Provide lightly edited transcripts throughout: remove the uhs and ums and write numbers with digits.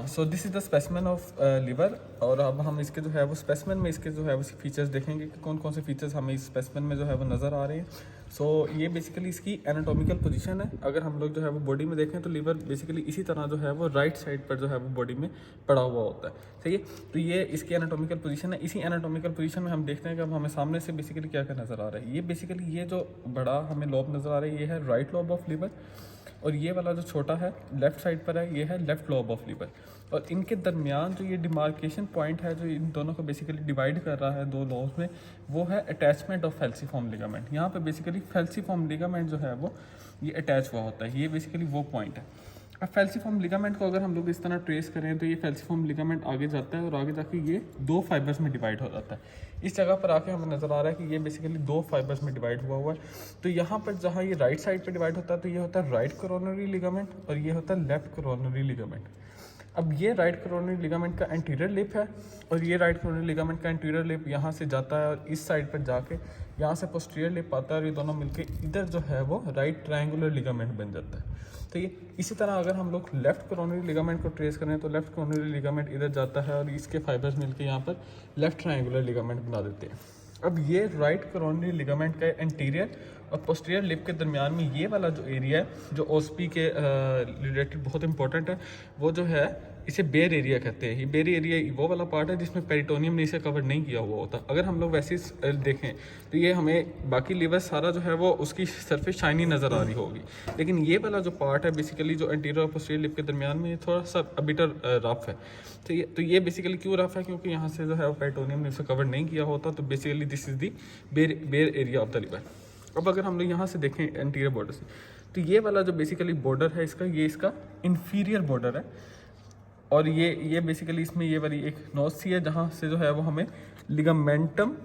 So this is the specimen of liver. और अब हम इसके जो है वो स्पेसिमेन में इसके जो है वो फीचर्स देखेंगे कि कौन कौन से फीचर्स हमें इस स्पेसिमेन में जो है वो नज़र आ रहे हैं। सो ये बेसिकली इसकी एनाटॉमिकल पोजीशन है। अगर हम लोग जो है वो बॉडी में देखें तो लिवर बेसिकली इसी तरह जो है वो राइट साइड पर जो है वो बॉडी में पड़ा हुआ होता है, सही है। तो ये इसकी एनाटॉमिकल पोजीशन है। इसी एनाटॉमिकल पोजीशन में हम देखते हैं कि अब हमें सामने से बेसिकली क्या क्या नज़र आ रहा है। ये बेसिकली ये जो बड़ा हमें लोब नज़र आ रहा है ये है राइट लोब ऑफ लिवर, और ये वाला जो छोटा है लेफ़्ट साइड पर है ये है लेफ़्ट लोब ऑफ लिवर। और इनके दरमियान जो ये डिमार्केशन पॉइंट है जो इन दोनों को बेसिकली डिवाइड कर रहा है दो लोब्स में, वो है अटैचमेंट ऑफ फेल्सीफॉर्म लिगामेंट। यहाँ पे बेसिकली फेल्सीफॉर्म लिगामेंट जो है वो ये अटैच हुआ होता है, ये बेसिकली वो पॉइंट है। अब फेल्सीफॉर्म लिगामेंट को अगर हम लोग इस तरह ट्रेस करें तो ये फेल्सीफॉर्म लिगामेंट आगे जाता है और आगे जाके ये दो फाइबर्स में डिवाइड हो जाता है। इस जगह पर आके हमें नज़र आ रहा है कि ये बेसिकली दो फाइबर्स में डिवाइड हुआ है। तो यहाँ पर जहाँ ये राइट साइड पे डिवाइड होता है तो ये होता है राइट कोरोनरी लिगामेंट और ये होता है लेफ्ट कोरोनरी लिगामेंट। अब ये राइट कोरोनरी लिगामेंट का एंटीरियर लिप है और ये राइट कोरोनरी लिगामेंट का एंटीरियर लिप यहाँ से जाता है और इस साइड पर जाके यहाँ से पोस्टीरियर लिप आता है और ये दोनों मिलके इधर जो है वो राइट ट्रायंगुलर लिगामेंट बन जाता है। तो ये इसी तरह अगर हम लोग लेफ्ट कोरोनरी लिगामेंट को ट्रेस करें तो लेफ्ट कोरोनरी लिगामेंट इधर जाता है और इसके फाइबर्स मिलके यहाँ पर लेफ्ट ट्रायंगुलर लिगामेंट बना देते हैं। अब ये राइट कोरोनरी लिगामेंट का एंटीरियर और पोस्टीरियर लिप के दरमियान में ये वाला जो एरिया है जो ओस्पी के रिलेटेड बहुत इंपॉर्टेंट है, वो जो है इसे बेयर एरिया कहते हैं। ये बेयर एरिया वो वाला पार्ट है जिसमें पेरिटोनियम ने इसे कवर नहीं किया हुआ होता। अगर हम लोग वैसे देखें तो ये हमें बाकी लिवर सारा जो है वो उसकी सरफेस शाइनी नज़र आ रही होगी, लेकिन ये वाला जो पार्ट है बेसिकली जो एंटीरियर और पोस्टीरियर लिप के दरमियान में ये थोड़ा सा अबिटर रफ है। तो ये बेसिकली क्यों रफ है, क्योंकि यहाँ से जो है वो पेरिटोनियम ने इसे कवर नहीं किया होता। तो basically this is the bare area of the liver. अब अगर हम लोग यहाँ से देखें एंटीरियर बॉर्डर से तो ये वाला जो बेसिकली बॉर्डर है इसका, ये इसका इंफीरियर बॉर्डर है और ये बेसिकली इसमें ये वाली एक नोज सी है जहाँ से जो है वो हमें लिगामेंटम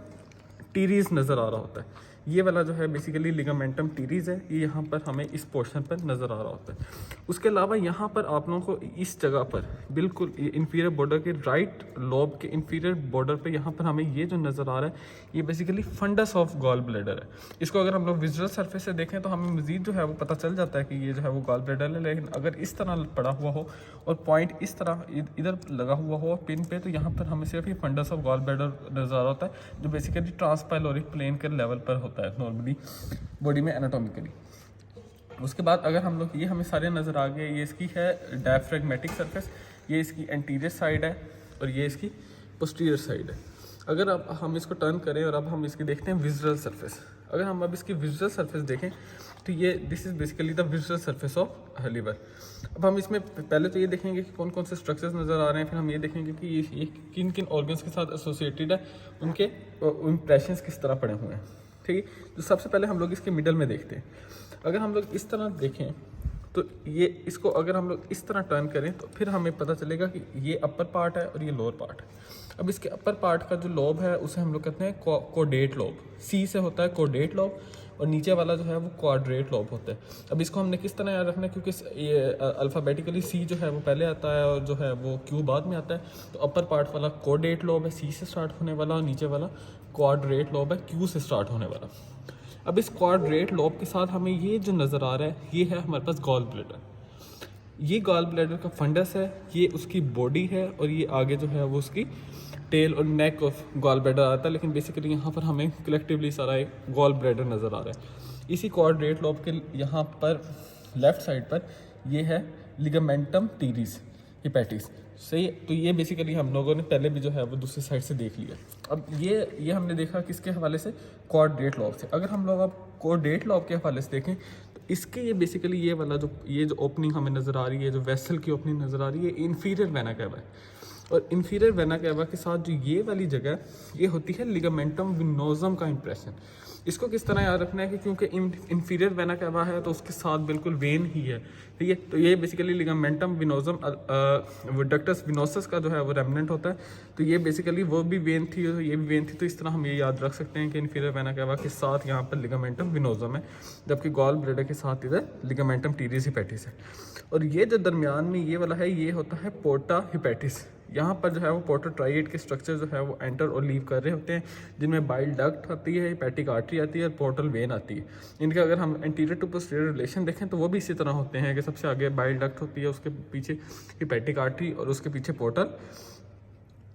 टीरीज नज़र आ रहा होता है। ये वाला जो है बेसिकली लिगामेंटम टीरीज है, ये यहाँ पर हमें इस पोर्शन पर नज़र आ रहा होता है। उसके अलावा यहाँ पर आप लोगों को इस जगह पर बिल्कुल इंफीरियर बॉर्डर के राइट लोब के इंफीरियर बॉर्डर पे यहाँ पर हमें ये जो नज़र आ रहा है ये basically fundus of gall bladder है। इसको अगर हम लोग विजुअल सरफेस से देखें तो हमें मज़ीद जो है वो पता चल जाता है कि ये जो है वो गॉल ब्लैडर है। लेकिन अगर इस तरह पड़ा हुआ हो और पॉइंट इस तरह इधर लगा हुआ हो पिन पे तो यहाँ पर हमें सिर्फ ये फंडस ऑफ गॉल ब्लैडर नज़र आ रहा होता है जो बेसिकली ट्रांसपाइलोरिक प्लेन के लेवल पर होता है नॉर्मली बॉडी में एनाटॉमिकली। उसके बाद अगर हम लोग ये हमें सारे नज़र आ गए, ये इसकी है डायफ्रेगमेटिक सरफेस, ये इसकी एंटीरियर साइड है और ये इसकी पोस्टीरियर साइड है। अगर अब हम इसको टर्न करें और अब हम इसकी देखते हैं विजुअल सरफेस। अगर हम अब इसकी विजुअल सरफेस देखें तो ये this is basically the visual surface of liver. अब हम इसमें पहले तो ये देखेंगे कि कौन कौन से स्ट्रक्चर्स नज़र आ रहे हैं, फिर हम ये देखेंगे कि ये किन किन ऑर्गन्स के साथ एसोसिएटेड है, उनके इम्प्रेशंस किस तरह पड़े हुए हैं, ठीक है। तो सबसे पहले हम लोग इसके मिडल में देखते हैं। अगर हम लोग इस तरह देखें तो ये इसको अगर हम लोग इस तरह टर्न करें तो फिर हमें पता चलेगा कि ये अपर पार्ट है और ये लोअर पार्ट है। अब इसके अपर पार्ट का जो लोब है उसे हम लोग कहते हैं कोडेट लोब, सी से होता है कोडेट लोब, और नीचे वाला जो है वो क्वाड्रेट लोब होता है। अब इसको हमने किस तरह याद रखना है, क्योंकि ये अल्फ़ाबेटिकली सी जो है वो पहले आता है और जो है वो क्यू बाद में आता है। तो अपर पार्ट वाला कोडेट लोब है, सी से स्टार्ट होने वाला, और नीचे वाला क्वाड्रेट लोब है, क्यू से स्टार्ट होने वाला। अब इस क्वाड्रेट लोब के साथ हमें ये जो नज़र आ रहा है ये है हमारे पास गॉल ब्लैडर। ये गॉल ब्लैडर का फंडस है, ये उसकी बॉडी है और ये आगे जो है वो उसकी टेल और नेक ऑफ गॉल ब्लैडर आता है। लेकिन बेसिकली यहाँ पर हमें कलेक्टिवली सारा एक गॉल ब्लैडर नज़र आ रहा है। इसी क्वाड्रेट लोब के यहाँ पर लेफ़्ट साइड पर ये है लिगामेंटम टीरीज हिपैटिस, सही। तो ये बेसिकली हम लोगों ने पहले भी जो है वो दूसरी साइड से देख लिया। अब ये हमने देखा किसके हवाले से, क्वाड्रेट लोब से। अगर हम लोग अब क्वाड्रेट लोब के हवाले से देखें तो इसके ये बेसिकली ये वाला जो ओपनिंग हमें नज़र आ रही है, जो वेसल की ओपनिंग नज़र आ रही है, इंफीरियर वेना कैवा है। और इंफीरियर वेना कैवा के साथ जो ये वाली जगह ये होती है लिगामेंटम विनोजम का इंप्रेशन। इसको किस तरह याद रखना है कि क्योंकि इंफीरियर वेना कैवा है तो उसके साथ बिल्कुल वेन ही है, ठीक है। तो ये बेसिकली लिगामेंटम विनोजम डक्टस विनोसस का जो है वो रेमनेंट होता है। तो ये बेसिकली वो भी वेन थी और ये भी वेन थी। तो इस तरह हम ये याद रख सकते हैं कि इंफीरियर वेना कैवा के साथ यहाँ पर लिगामेंटम विनोजम है, जबकि गॉल ब्लैडर के साथ इधर लिगामेंटम टीरीज हिपैटिस है। और ये जो दरमियान में ये वाला है ये होता है पोर्टा हिपैटिस। यहाँ पर जो है वो पोर्टल ट्राइएड के स्ट्रक्चर जो है वो एंटर और लीव कर रहे होते हैं, जिनमें बाइल डक्ट आती है, हेपेटिक आर्टरी आती है और पोर्टल वेन आती है। इनका अगर हम एंटीरियर टू पोस्टीरियर रिलेशन देखें तो वो भी इसी तरह होते हैं कि सबसे आगे बाइल डक्ट होती है, उसके पीछे हेपेटिक आर्टरी और उसके पीछे पोर्टल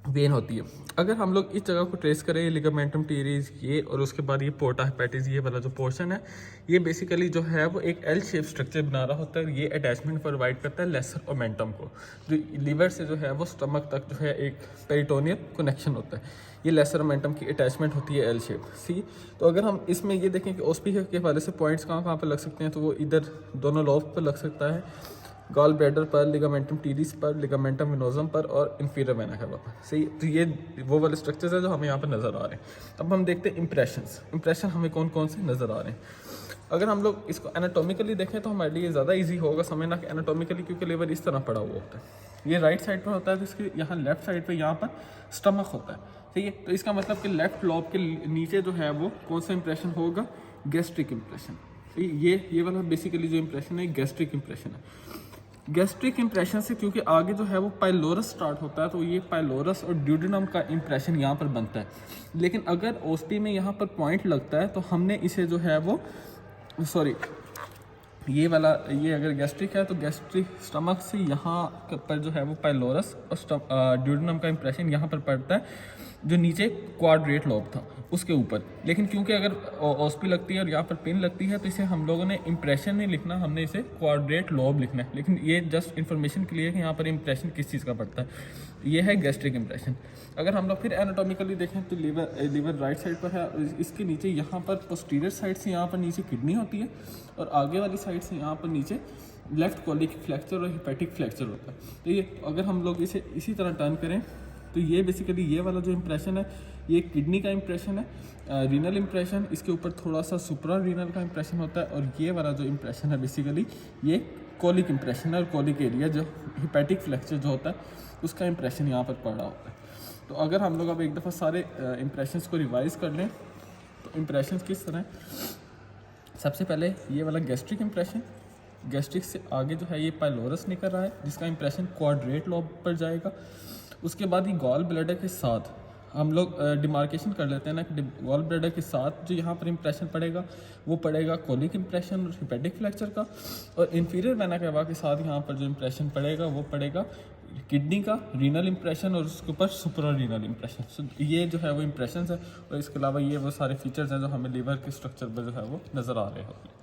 वेन होती है। अगर हम लोग इस जगह को ट्रेस करें, लिगामेंटम टीरीज ये और उसके बाद ये पोर्टा हेपेटिस ये वाला जो पोर्शन है, ये बेसिकली जो है वो एक एल शेप स्ट्रक्चर बना रहा होता है। ये अटैचमेंट प्रोवाइड करता है लेसर ओमेंटम को, जो लीवर से जो है वो स्टमक तक जो है एक पेरिटोनियल कनेक्शन होता है। ये लेसर ओमेंटम की अटैचमेंट होती है एल शेप सी। तो अगर हम इसमें ये देखें कि ओस्पी के हवाले से पॉइंट्स कहाँ पर लग सकते हैं, तो वो इधर दोनों लोब पर लग सकता है, गॉल ब्लैडर पर, लिगामेंटम टीरीज पर, लिगामेंटम वेनोजम पर और इंफीरियर वेना कैवा पर। सही, तो ये वो वाले स्ट्रक्चर्स हैं जो हमें यहाँ पर नज़र आ रहे हैं। अब हम देखते हैं इंप्रेशन हमें कौन कौन से नज़र आ रहे हैं। अगर हम लोग इसको एनाटोमिकली देखें तो हमारे लिए ज़्यादा ईजी होगा समझना कि एनाटोमिकली, क्योंकि लीवर इस तरह पड़ा हुआ होता है। ये राइट साइड पर होता है, तो इसके यहाँ लेफ्ट साइड पर यहाँ पर स्टमक होता है। ठीक है, तो इसका मतलब कि लेफ्ट लॉब के नीचे जो है वो कौन सा इंप्रेशन होगा, गैस्ट्रिक इंप्रेशन। ये वाला बेसिकली जो इंप्रेशन है गैस्ट्रिक इंप्रेशन है। गैस्ट्रिक इंप्रेशन से क्योंकि आगे जो है वो पाइलोरस स्टार्ट होता है, तो ये पाइलोरस और ड्यूडेनम का इंप्रेशन यहाँ पर बनता है। लेकिन अगर ओस्पी में यहाँ पर पॉइंट लगता है तो हमने इसे जो है वो ये वाला, ये अगर गैस्ट्रिक है तो गैस्ट्रिक स्टमक से यहाँ पर जो है वो पाइलोरस और ड्यूडेनम का इंप्रेशन यहाँ पर पड़ता है, जो नीचे क्वाड्रेट लॉब था उसके ऊपर। लेकिन क्योंकि अगर ओस्पी लगती है और यहाँ पर पिन लगती है तो इसे हम लोगों ने इंप्रेशन नहीं लिखना, हमने इसे क्वाड्रेट लॉब लिखना है। लेकिन ये जस्ट इन्फॉर्मेशन के लिए कि यहाँ पर इंप्रेशन किस चीज़ का पड़ता है, ये है गैस्ट्रिक इंप्रेशन। अगर हम लोग फिर एनाटॉमिकली देखें तो लीवर राइट साइड पर है, इसके नीचे यहाँ पर पोस्टीरियर साइड से यहाँ पर नीचे किडनी होती है और आगे वाली साइड से यहाँ पर नीचे लेफ्ट कॉलिक फ्लैक्चर और हेपेटिक फ्लैक्चर होता है। तो ये अगर हम लोग इसे इसी तरह टर्न करें तो ये बेसिकली ये वाला जो इंप्रेशन है ये किडनी का इंप्रेशन है, रीनल इंप्रेशन, इसके ऊपर थोड़ा सा सुप्रा रीनल का इंप्रेशन होता है, और ये वाला जो इंप्रेशन है बेसिकली ये कॉलिक इंप्रेशन है, और कॉलिक एरिया जो हेपेटिक फ्लैक्चर जो होता है उसका इंप्रेशन यहाँ पर पड़ा होता है। तो अगर हम लोग अब एक दफ़ा सारे इंप्रेशंस को रिवाइज कर लें तो इंप्रेशंस किस तरह, सबसे पहले ये वाला गैस्ट्रिक इंप्रेशन, गैस्ट्रिक से आगे जो है ये पाइलोरस निकल रहा है जिसका इंप्रेशन क्वाड्रेट लॉब पर जाएगा। उसके बाद ये गॉल ब्लैडर के साथ हम लोग डिमार्केशन कर लेते हैं ना कि गॉल ब्लैडर के साथ जो यहाँ पर इंप्रेशन पड़ेगा वो पड़ेगा कॉलिक इंप्रेशन और हेपेटिक फ्लैक्चर का, और इंफीरियर वेना कैवा के साथ यहाँ पर जो इंप्रेशन पड़ेगा वो पड़ेगा किडनी का रीनल इंप्रेशन और उसके ऊपर सुपरा रीनल इंप्रेशन। सो ये जो है वो इंप्रेशन है, और इसके अलावा ये वो सारे फीचर्स हैं जो हमें लीवर के स्ट्रक्चर पर जो है वो नज़र आ रहे होते हैं।